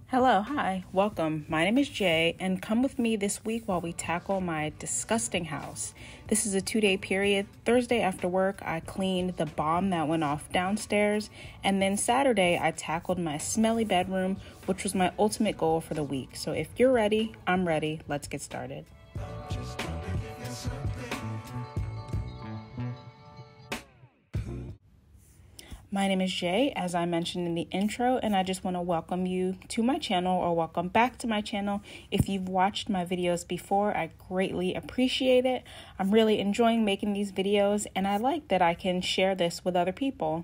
Hello, hi, welcome. My name is Jay, and come with me this week while we tackle my disgusting house. This is a 2-day period. Thursday after work, I cleaned the bomb that went off downstairs, and then Saturday, I tackled my smelly bedroom, which was my ultimate goal for the week. So if you're ready, I'm ready. Let's get started. My name is Jay, as I mentioned in the intro, and I just want to welcome you to my channel, or welcome back to my channel. If you've watched my videos before, I greatly appreciate it. I'm really enjoying making these videos, and I like that I can share this with other people.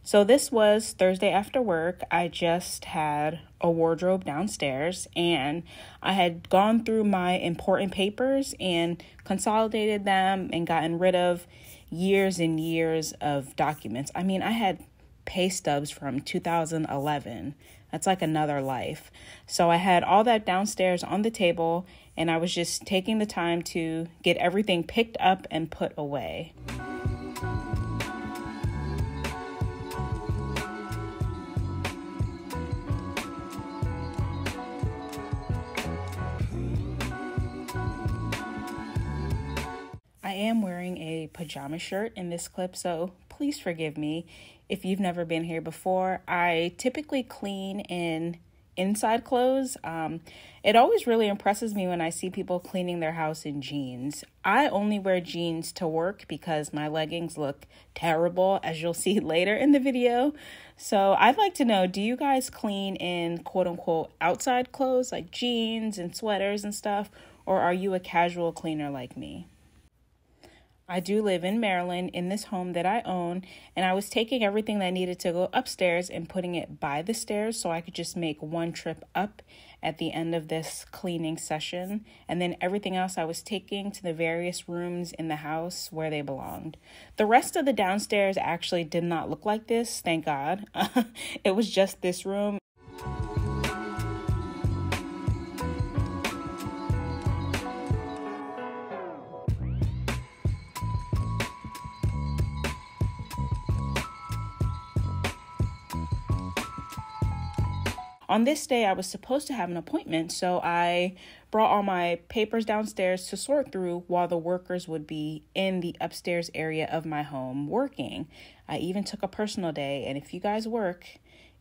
So this was Thursday after work. I just had a wardrobe downstairs, and I had gone through my important papers and consolidated them and gotten rid of years and years of documents. I mean, I had pay stubs from 2011. That's like another life. So I had all that downstairs on the table, and I was just taking the time to get everything picked up and put away. I am wearing a pajama shirt in this clip, so please forgive me if you've never been here before. I typically clean in inside clothes. It always really impresses me when I see people cleaning their house in jeans. I only wear jeans to work because my leggings look terrible, as you'll see later in the video. So I'd like to know, do you guys clean in quote unquote outside clothes like jeans and sweaters and stuff, or are you a casual cleaner like me? I do live in Maryland in this home that I own, and I was taking everything that needed to go upstairs and putting it by the stairs so I could just make one trip up at the end of this cleaning session, and then everything else I was taking to the various rooms in the house where they belonged. The rest of the downstairs actually did not look like this, thank God. It was just this room. On this day, I was supposed to have an appointment, so I brought all my papers downstairs to sort through while the workers would be in the upstairs area of my home working. I even took a personal day, and if you guys work,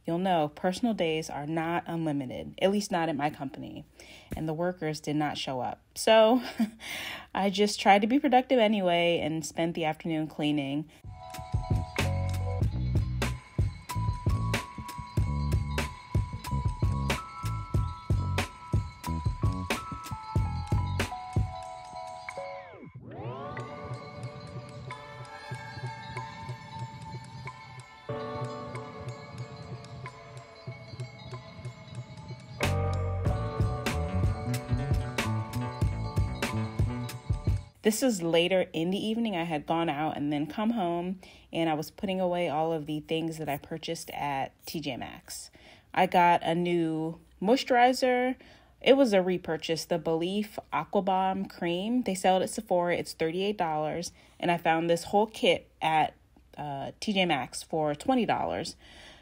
you'll know personal days are not unlimited, at least not at my company, and the workers did not show up. So I just tried to be productive anyway and spent the afternoon cleaning. This is later in the evening. I had gone out and then come home, and I was putting away all of the things that I purchased at TJ Maxx. I got a new moisturizer. It was a repurchase, the Belif Aqua Bomb Cream. They sell it at Sephora. It's $38, and I found this whole kit at TJ Maxx for $20.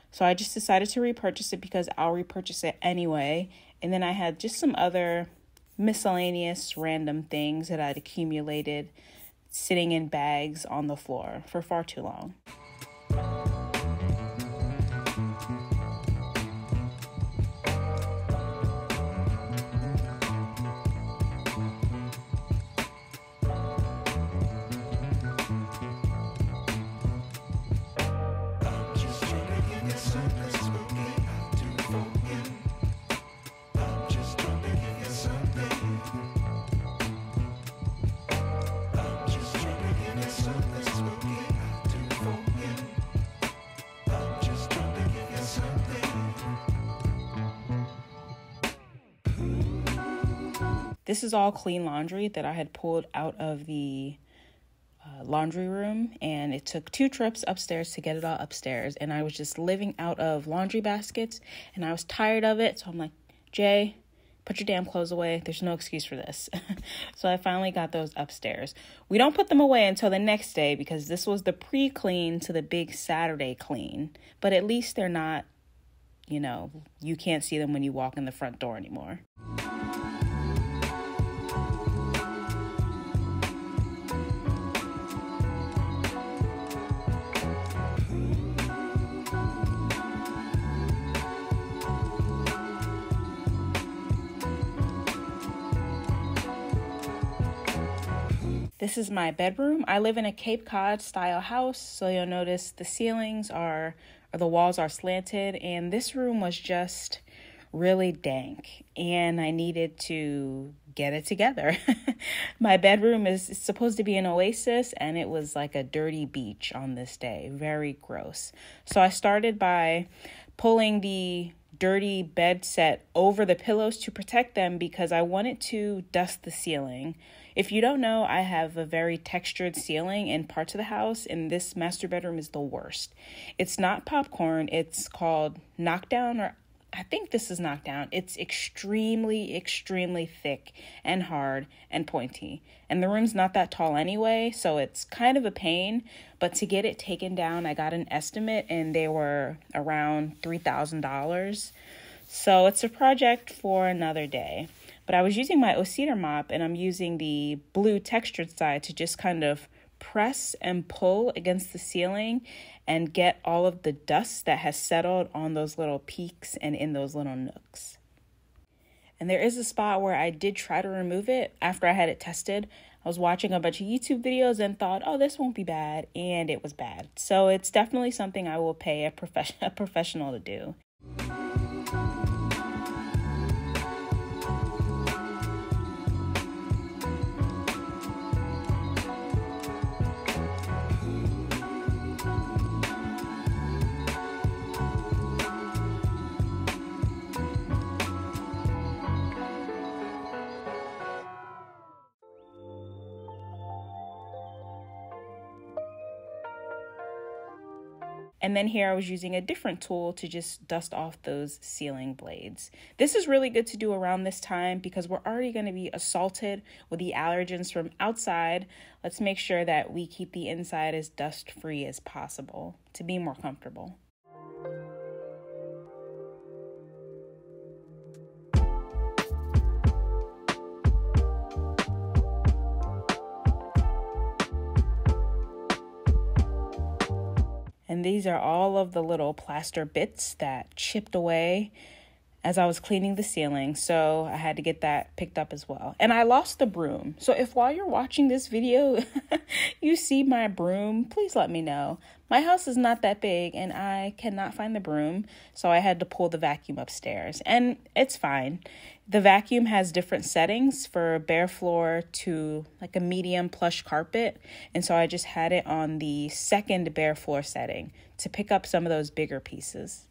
So I just decided to repurchase it because I'll repurchase it anyway. And then I had just some other miscellaneous random things that I'd accumulated sitting in bags on the floor for far too long. This is all clean laundry that I had pulled out of the laundry room, and it took 2 trips upstairs to get it all upstairs, and I was just living out of laundry baskets, and I was tired of it. So I'm like, Jay, put your damn clothes away. There's no excuse for this. So I finally got those upstairs. We don't put them away until the next day because this was the pre-clean to the big Saturday clean, but at least they're not you can't see them when you walk in the front door anymore. This is my bedroom. I live in a Cape Cod style house, so you'll notice the walls are slanted, and this room was just really dank, and I needed to get it together. My bedroom is supposed to be an oasis, and it was like a dirty beach on this day. Very gross. So I started by pulling the dirty bed set over the pillows to protect them because I wanted to dust the ceiling. If you don't know, I have a very textured ceiling in parts of the house, and this master bedroom is the worst. It's not popcorn. It's called knockdown, or I think this is knockdown. It's extremely, extremely thick and hard and pointy. And the room's not that tall anyway, so it's kind of a pain. But to get it taken down, I got an estimate, and they were around $3,000. So it's a project for another day. But I was using my O-Cedar mop, and I'm using the blue textured side to just kind of press and pull against the ceiling and get all of the dust that has settled on those little peaks and in those little nooks. And there is a spot where I did try to remove it after I had it tested. I was watching a bunch of YouTube videos and thought, oh, this won't be bad, and it was bad. So it's definitely something I will pay a professional to do. And then here I was using a different tool to just dust off those ceiling blades. This is really good to do around this time because we're already going to be assaulted with the allergens from outside. Let's make sure that we keep the inside as dust-free as possible to be more comfortable. And these are all of the little plaster bits that chipped away as I was cleaning the ceiling. So I had to get that picked up as well. And I lost the broom. So if while you're watching this video, you see my broom, please let me know. My house is not that big and I cannot find the broom. So I had to pull the vacuum upstairs, and it's fine. The vacuum has different settings for bare floor to like a medium plush carpet. And so I just had it on the second bare floor setting to pick up some of those bigger pieces.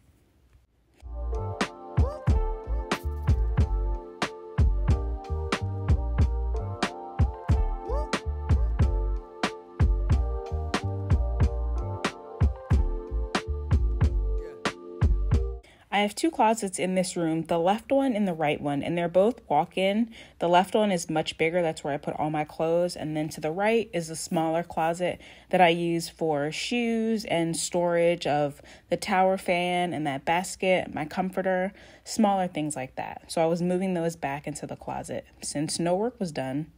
I have two closets in this room, the left one and the right one, and they're both walk-in. The left one is much bigger. That's where I put all my clothes. And then to the right is a smaller closet that I use for shoes and storage of the tower fan and that basket, my comforter, smaller things like that. So I was moving those back into the closet since no work was done.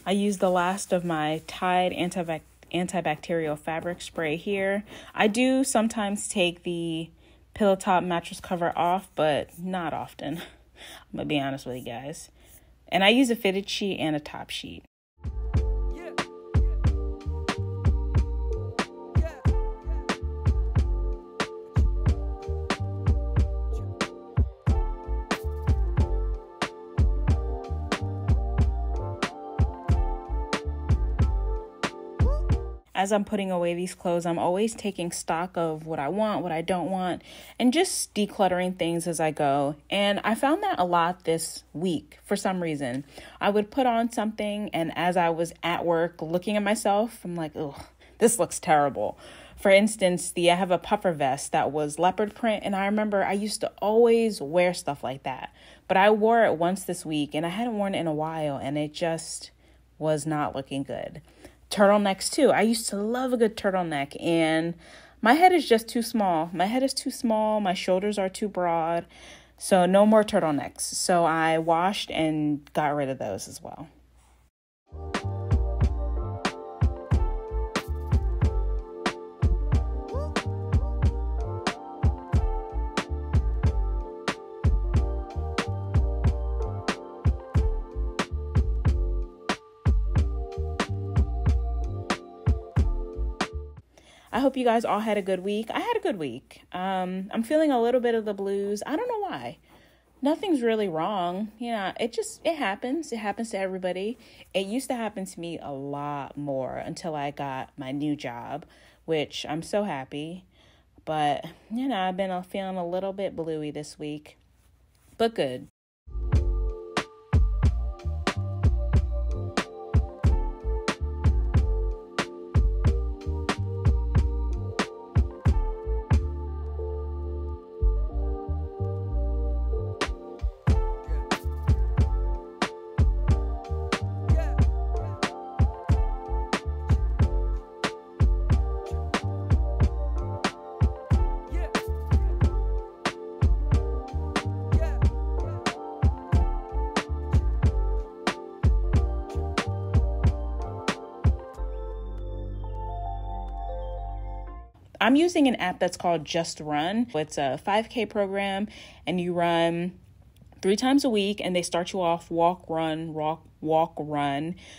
I used the last of my Tide antibacterial fabric spray here. I do sometimes take the pillow top mattress cover off, but not often. I'm gonna be honest with you guys. And I use a fitted sheet and a top sheet. As I'm putting away these clothes, I'm always taking stock of what I want, what I don't want, and just decluttering things as I go. And I found that a lot this week for some reason. I would put on something, and as I was at work looking at myself, I'm like, ugh, this looks terrible. For instance, I have a puffer vest that was leopard print, and I remember I used to always wear stuff like that. But I wore it once this week, and I hadn't worn it in a while, and it just was not looking good. Turtlenecks too. I used to love a good turtleneck, and my head is just too small. My head is too small. My shoulders are too broad. So no more turtlenecks. So I washed and got rid of those as well. I hope you guys all had a good week. I had a good week. I'm feeling a little bit of the blues. I don't know why. Nothing's really wrong. It happens. It happens to everybody. It used to happen to me a lot more until I got my new job, which I'm so happy. But, I've been feeling a little bit bluey this week, but good. I'm using an app that's called Just Run. It's a 5K program, and you run 3 times a week, and they start you off walk, run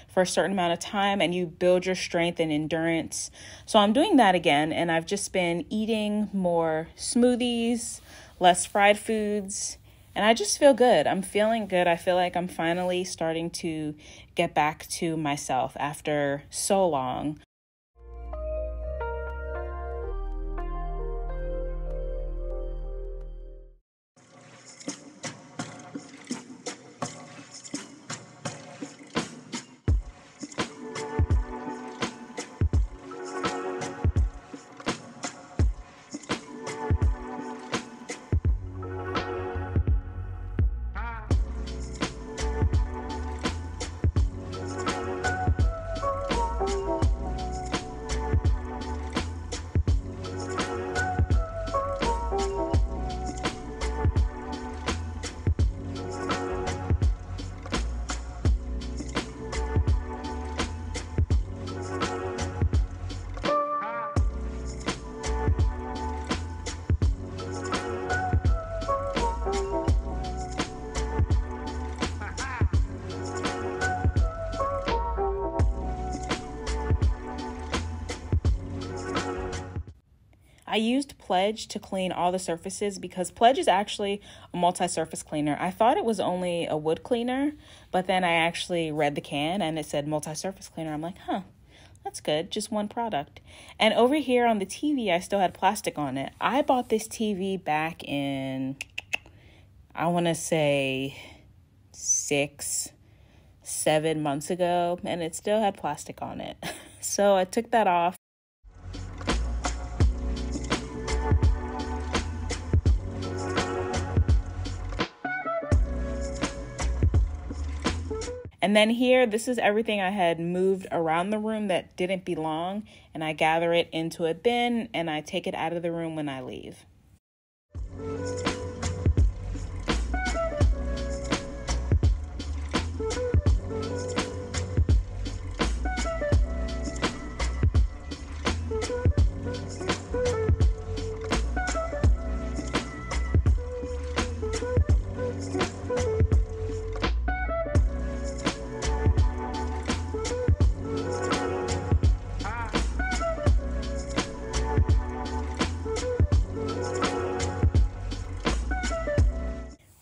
for a certain amount of time, and you build your strength and endurance. So I'm doing that again, and I've just been eating more smoothies, less fried foods, and I just feel good. I'm feeling good. I feel like I'm finally starting to get back to myself after so long. I used Pledge to clean all the surfaces because Pledge is actually a multi-surface cleaner. I thought it was only a wood cleaner, but then I actually read the can and it said multi-surface cleaner. I'm like, that's good. Just one product. And over here on the TV, I still had plastic on it. I bought this TV back in, I want to say 6-7 months ago, and it still had plastic on it. So I took that off. And then here, this is everything I had moved around the room that didn't belong, and I gather it into a bin, and I take it out of the room when I leave.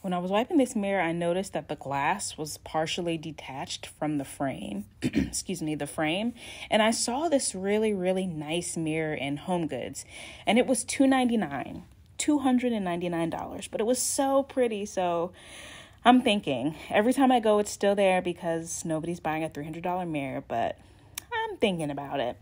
When I was wiping this mirror, I noticed that the glass was partially detached from the frame, the frame. And I saw this really, really nice mirror in HomeGoods, and it was $299, but it was so pretty. So I'm thinking every time I go, it's still there because nobody's buying a $300 mirror, but I'm thinking about it.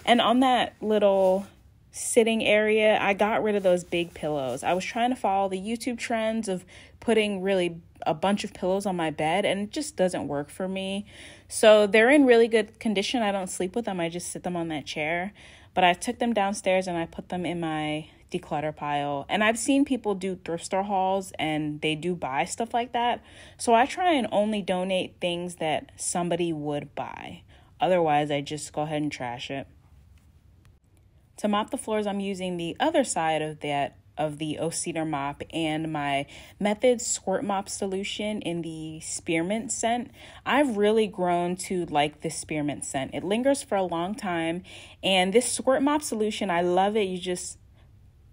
And on that little sitting area, I got rid of those big pillows. I was trying to follow the YouTube trends of putting really a bunch of pillows on my bed, and it just doesn't work for me. So they're in really good condition. I don't sleep with them. I just sit them on that chair. But I took them downstairs and I put them in my declutter pile. And I've seen people do thrift store hauls and they do buy stuff like that. So I try and only donate things that somebody would buy. Otherwise, I just go ahead and trash it. To mop the floors, I'm using the other side of the O-Cedar mop and my Method Squirt Mop solution in the spearmint scent. I've really grown to like this spearmint scent. It lingers for a long time, and this squirt mop solution, I love it. You just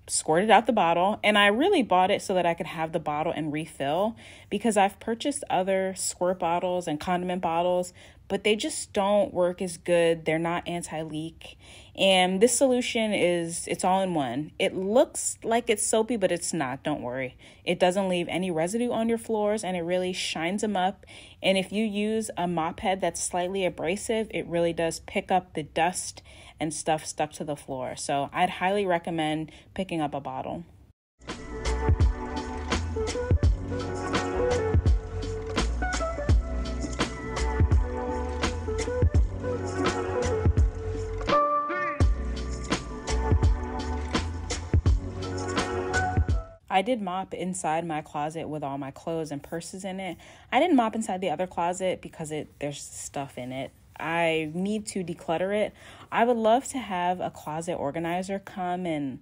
squirt it out the bottle, and I really bought it so that I could have the bottle and refill, because I've purchased other squirt bottles and condiment bottles, but they just don't work as good. They're not anti-leak. And this solution it's all in one. It looks like it's soapy, but it's not. Don't worry. It doesn't leave any residue on your floors, and it really shines them up. And if you use a mop head that's slightly abrasive, it really does pick up the dust and stuff stuck to the floor. So I'd highly recommend picking up a bottle. I did mop inside my closet with all my clothes and purses in it. I didn't mop inside the other closet because there's stuff in it. I need to declutter it. I would love to have a closet organizer come and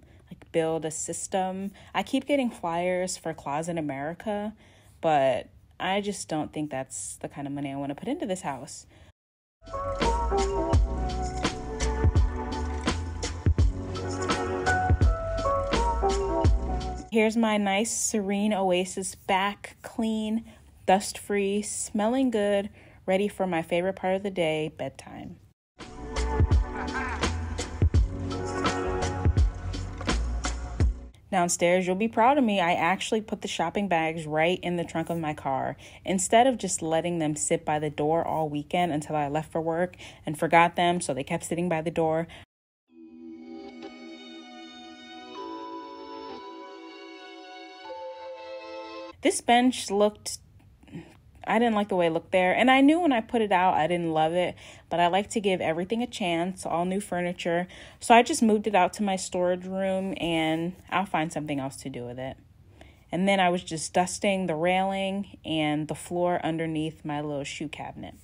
build a system. I keep getting flyers for Closet America, but I just don't think that's the kind of money I want to put into this house. Here's my nice Serene Oasis back, clean, dust-free, smelling good, ready for my favorite part of the day, bedtime. Downstairs, you'll be proud of me. I actually put the shopping bags right in the trunk of my car instead of just letting them sit by the door all weekend until I left for work and forgot them, so they kept sitting by the door. This bench I didn't like the way it looked there, and I knew when I put it out I didn't love it, but I like to give everything a chance, all new furniture. So I just moved it out to my storage room, and I'll find something else to do with it. And then I was just dusting the railing and the floor underneath my little shoe cabinet.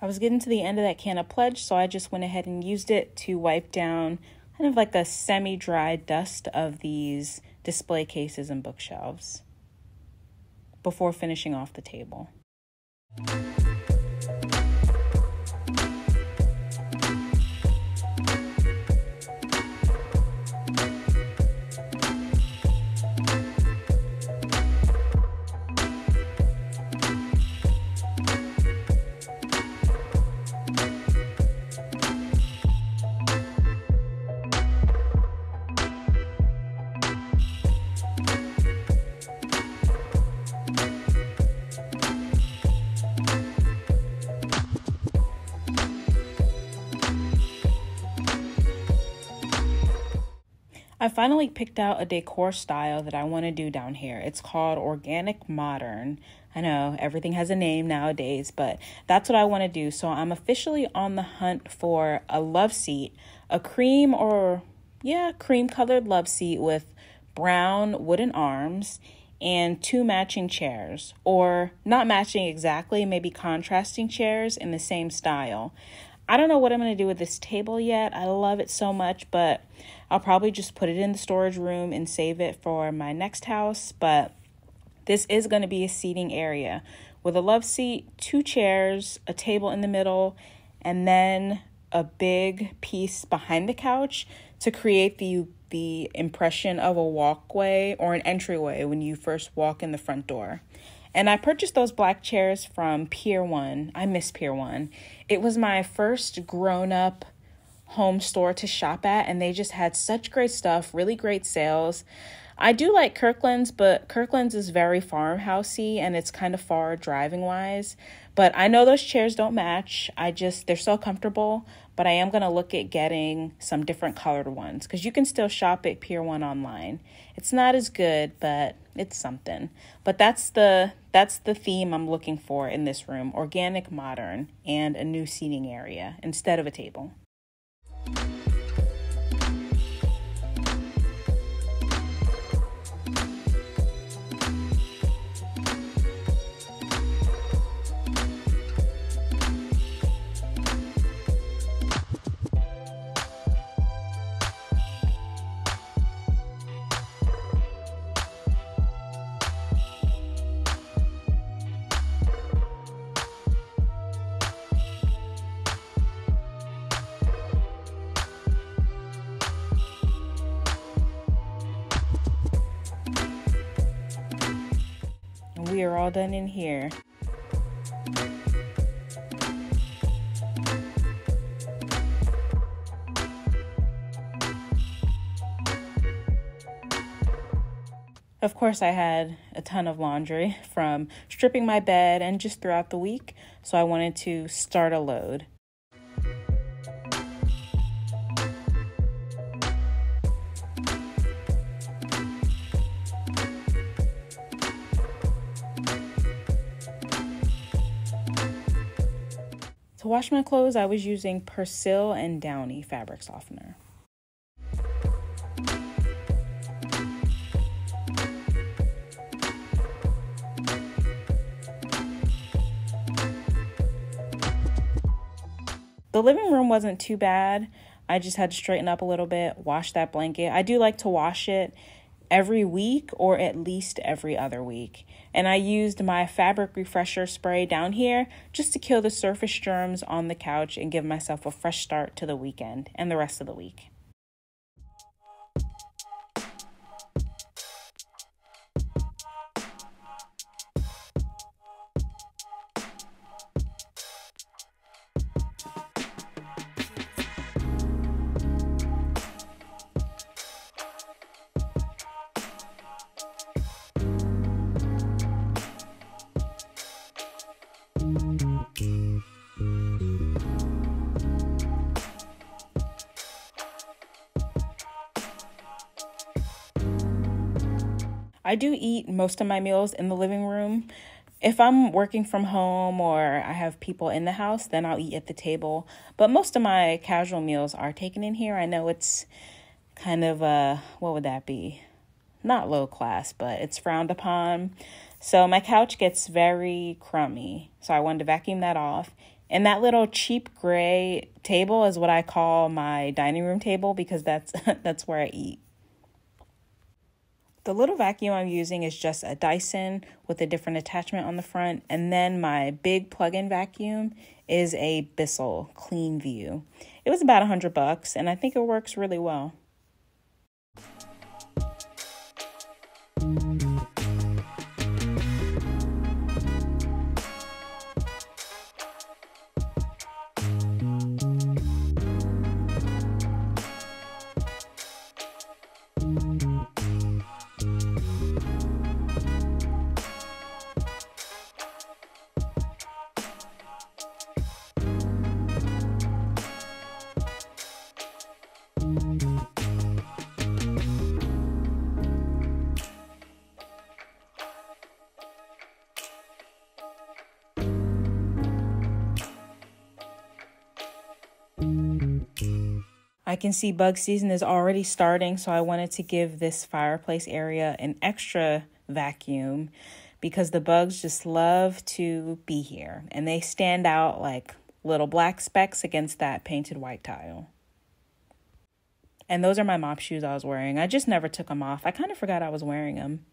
I was getting to the end of that can of Pledge, so I just went ahead and used it to wipe down kind of like a semi-dry dust of these display cases and bookshelves before finishing off the table. I finally picked out a decor style that I want to do down here. It's called Organic Modern. I know everything has a name nowadays, but that's what I want to do. So I'm officially on the hunt for a love seat, a cream colored love seat with brown wooden arms and 2 matching chairs, or not matching exactly, maybe contrasting chairs in the same style. I don't know what I'm going to do with this table yet. I love it so much, but I'll probably just put it in the storage room and save it for my next house. But this is going to be a seating area with a love seat, 2 chairs, a table in the middle, and then a big piece behind the couch to create the impression of a walkway or an entryway when you first walk in the front door. And I purchased those black chairs from Pier 1. I miss Pier 1. It was my first grown-up home store to shop at, and they just had such great stuff, really great sales. I do like Kirkland's, but Kirkland's is very farmhousey and it's kind of far driving wise. But I know those chairs don't match. They're so comfortable, but I am going to look at getting some different colored ones because you can still shop at Pier 1 online. It's not as good, but it's something. But that's the theme I'm looking for in this room: organic, modern, and a new seating area instead of a table. We are all done in here. Of course, I had a ton of laundry from stripping my bed and just throughout the week, so I wanted to start a load. To wash my clothes, I was using Persil and Downy fabric softener. The living room wasn't too bad. I just had to straighten up a little bit, wash that blanket. I do like to wash it every week or at least every other week. And I used my fabric refresher spray down here just to kill the surface germs on the couch and give myself a fresh start to the weekend and the rest of the week. I do eat most of my meals in the living room. If I'm working from home or I have people in the house, then I'll eat at the table. But most of my casual meals are taken in here. I know it's kind of, what would that be? Not low class, but it's frowned upon. So my couch gets very crummy. So I wanted to vacuum that off. And that little cheap gray table is what I call my dining room table because that's where I eat. The little vacuum I'm using is just a Dyson with a different attachment on the front. And then my big plug-in vacuum is a Bissell Clean View. It was about $100 and I think it works really well. I can see bug season is already starting, so I wanted to give this fireplace area an extra vacuum because the bugs just love to be here and they stand out like little black specks against that painted white tile. And those are my mop shoes I was wearing. I just never took them off. I kind of forgot I was wearing them.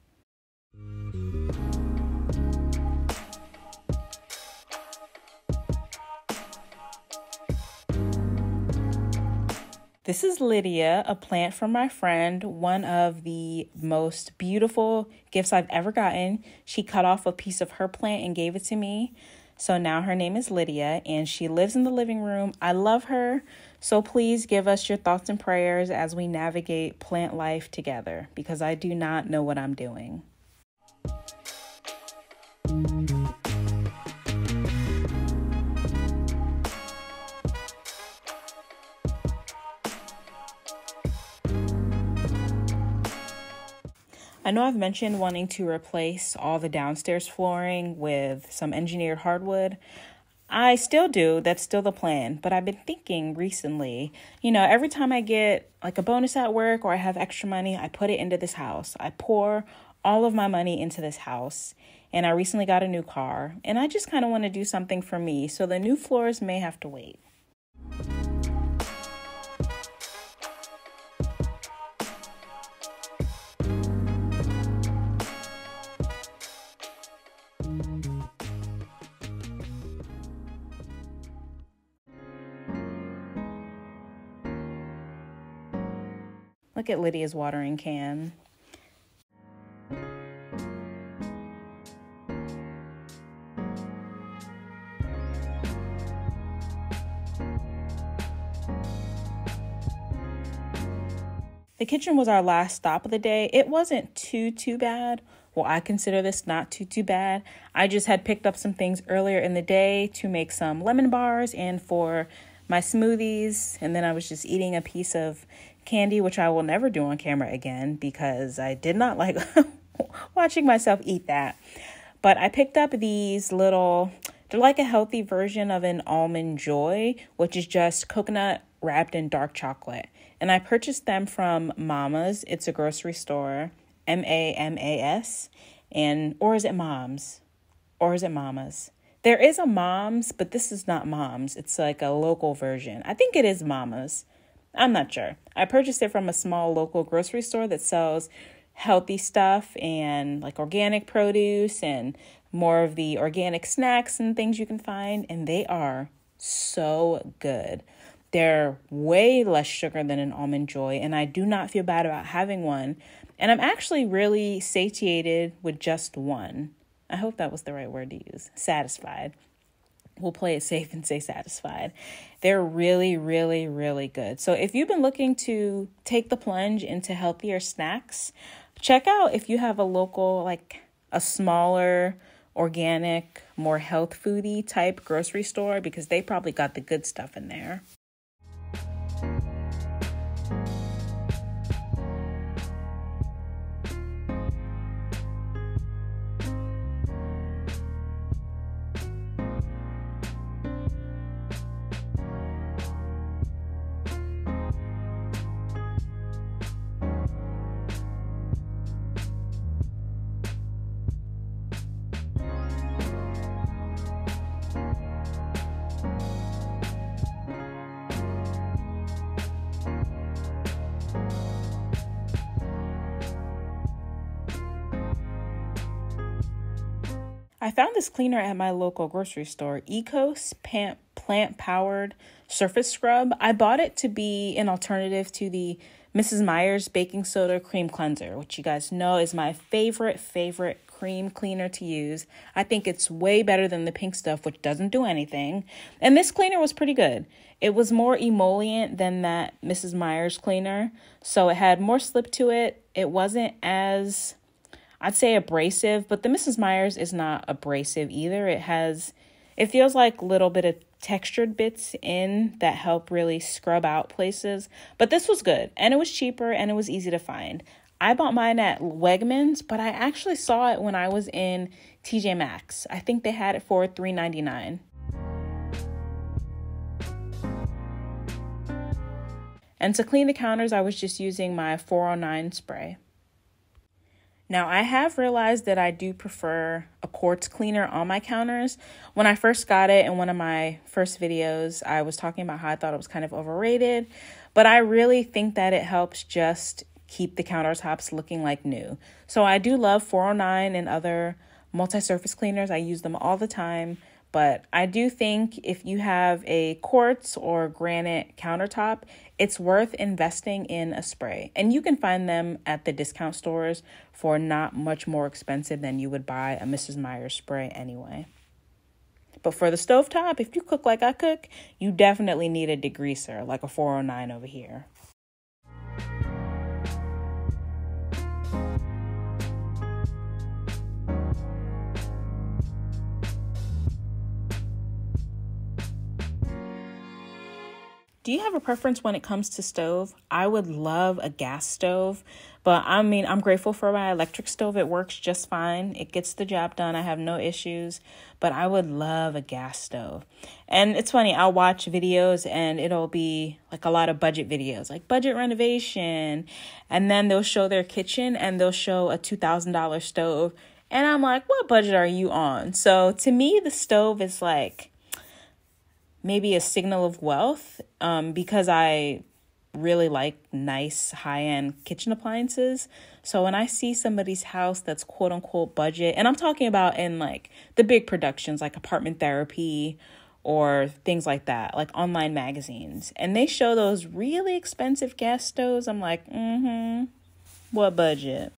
This is Lydia, a plant from my friend, one of the most beautiful gifts I've ever gotten. She cut off a piece of her plant and gave it to me. So now her name is Lydia, and she lives in the living room. I love her. So please give us your thoughts and prayers as we navigate plant life together, because I do not know what I'm doing. I know I've mentioned wanting to replace all the downstairs flooring with some engineered hardwood. I still do. That's still the plan. But I've been thinking recently, every time I get like a bonus at work or I have extra money, I put it into this house. I pour all of my money into this house. And I recently got a new car. And I just kind of want to do something for me. So the new floors may have to wait. Look at Lydia's watering can. The kitchen was our last stop of the day. It wasn't too bad. Well, I consider this not too bad. I just had picked up some things earlier in the day to make some lemon bars and for my smoothies. And then I was just eating a piece of candy, which I will never do on camera again because I did not like watching myself eat that. But I picked up these they're like a healthy version of an Almond Joy, which is just coconut wrapped in dark chocolate. And I purchased them from Mama's. It's a grocery store, MAMAS. Or is it Mom's? Or is it Mama's? There is a Mom's, but this is not Mom's. It's like a local version. I think it is Mama's. I'm not sure. I purchased it from a small local grocery store that sells healthy stuff and like organic produce and more of the organic snacks and things you can find. And they are so good. They're way less sugar than an Almond Joy, and I do not feel bad about having one. And I'm actually really satiated with just one. I hope that was the right word to use. Satisfied. We'll play it safe and say satisfied. They're really, really, really good. So if you've been looking to take the plunge into healthier snacks, check out if you have a local, like a smaller, organic, more health foodie type grocery store, because they probably got the good stuff in there. I found this cleaner at my local grocery store, Ecos plant-powered surface scrub. I bought it to be an alternative to the Mrs. Meyer's baking soda cream cleanser, which you guys know is my favorite cream cleaner to use. I think it's way better than the pink stuff, which doesn't do anything. And this cleaner was pretty good. It was more emollient than that Mrs. Meyer's cleaner, so it had more slip to it. It wasn't as, I'd say, abrasive, but the Mrs. Meyer's is not abrasive either. It feels like a little bit of textured bits in that help really scrub out places. But this was good, and it was cheaper, and it was easy to find. I bought mine at Wegmans, but I actually saw it when I was in TJ Maxx. I think they had it for $3.99. And to clean the counters, I was just using my 409 spray. Now, I have realized that I do prefer a quartz cleaner on my counters. When I first got it in one of my first videos, I was talking about how I thought it was kind of overrated, but I really think that it helps just keep the countertops looking like new. So I do love 409 and other multi-surface cleaners. I use them all the time, but I do think if you have a quartz or granite countertop, it's worth investing in a spray. And you can find them at the discount stores for not much more expensive than you would buy a Mrs. Meyer's spray anyway. But for the stovetop, if you cook like I cook, you definitely need a degreaser, like a 409 over here. Do you have a preference when it comes to stove? I would love a gas stove, but I'm grateful for my electric stove. It works just fine. It gets the job done. I have no issues, but I would love a gas stove. And it's funny, I'll watch videos and it'll be like a lot of budget videos, like budget renovation. And then they'll show their kitchen and they'll show a $2,000 stove. And I'm like, what budget are you on? So to me, the stove is like maybe a signal of wealth, because I really like nice high-end kitchen appliances. So when I see somebody's house that's quote unquote budget, and I'm talking about in like the big productions like Apartment Therapy or things like that, like online magazines, and they show those really expensive gas stoves, I'm like, what budget?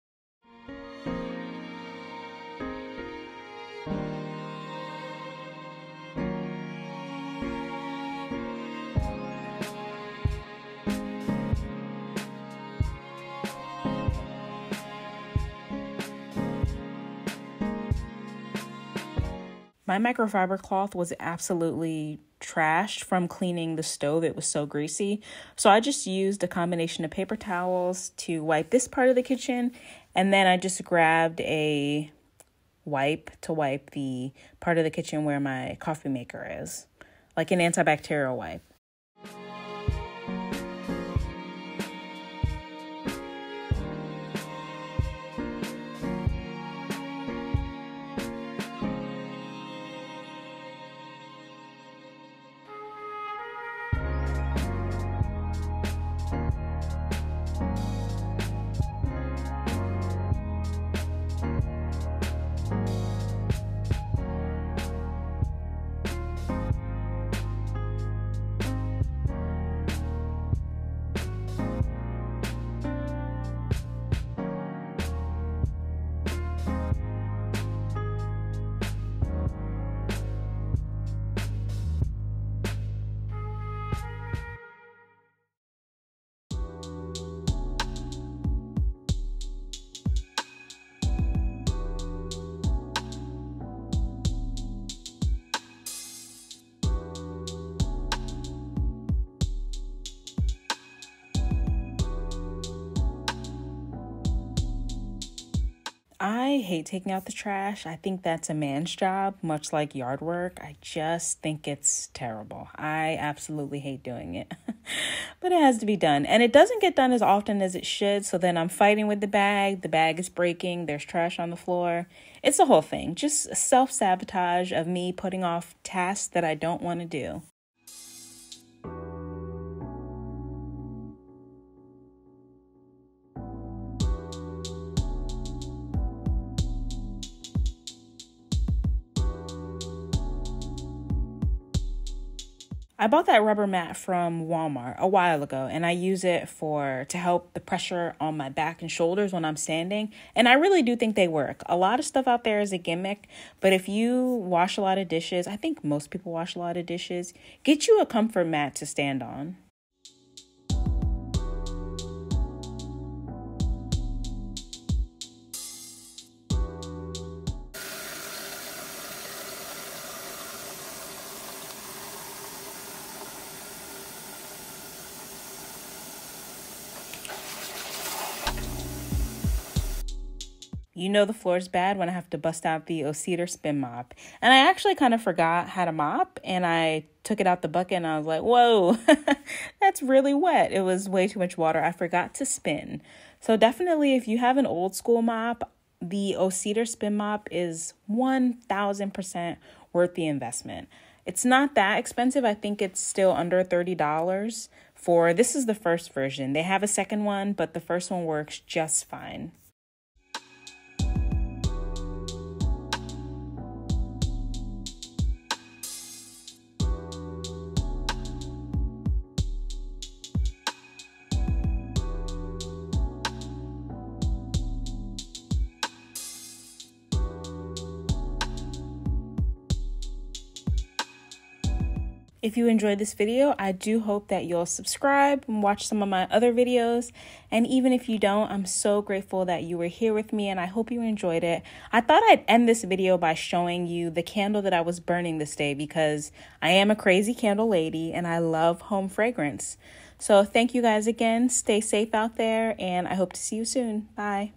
My microfiber cloth was absolutely trashed from cleaning the stove. It was so greasy. So I just used a combination of paper towels to wipe this part of the kitchen. And then I just grabbed a wipe to wipe the part of the kitchen where my coffee maker is, like an antibacterial wipe. I hate taking out the trash. I think that's a man's job, much like yard work. I just think it's terrible. I absolutely hate doing it, but it has to be done. And it doesn't get done as often as it should. So then I'm fighting with the bag. The bag is breaking. There's trash on the floor. It's the whole thing. Just self-sabotage of me putting off tasks that I don't want to do. I bought that rubber mat from Walmart a while ago, and I use it to help the pressure on my back and shoulders when I'm standing. And I really do think they work. A lot of stuff out there is a gimmick, but if you wash a lot of dishes, I think most people wash a lot of dishes, get you a comfort mat to stand on. You know the floor's bad when I have to bust out the Oseter spin mop. And I actually kind of forgot how to mop, and I took it out the bucket and I was like, whoa, that's really wet. It was way too much water. I forgot to spin. So definitely if you have an old school mop, the Oseter spin mop is 1000% worth the investment. It's not that expensive. I think it's still under $30 this is the first version. They have a second one, but the first one works just fine. If you enjoyed this video, I do hope that you'll subscribe and watch some of my other videos. And even if you don't, I'm so grateful that you were here with me and I hope you enjoyed it. I thought I'd end this video by showing you the candle that I was burning this day because I am a crazy candle lady and I love home fragrance. So thank you guys again. Stay safe out there and I hope to see you soon. Bye.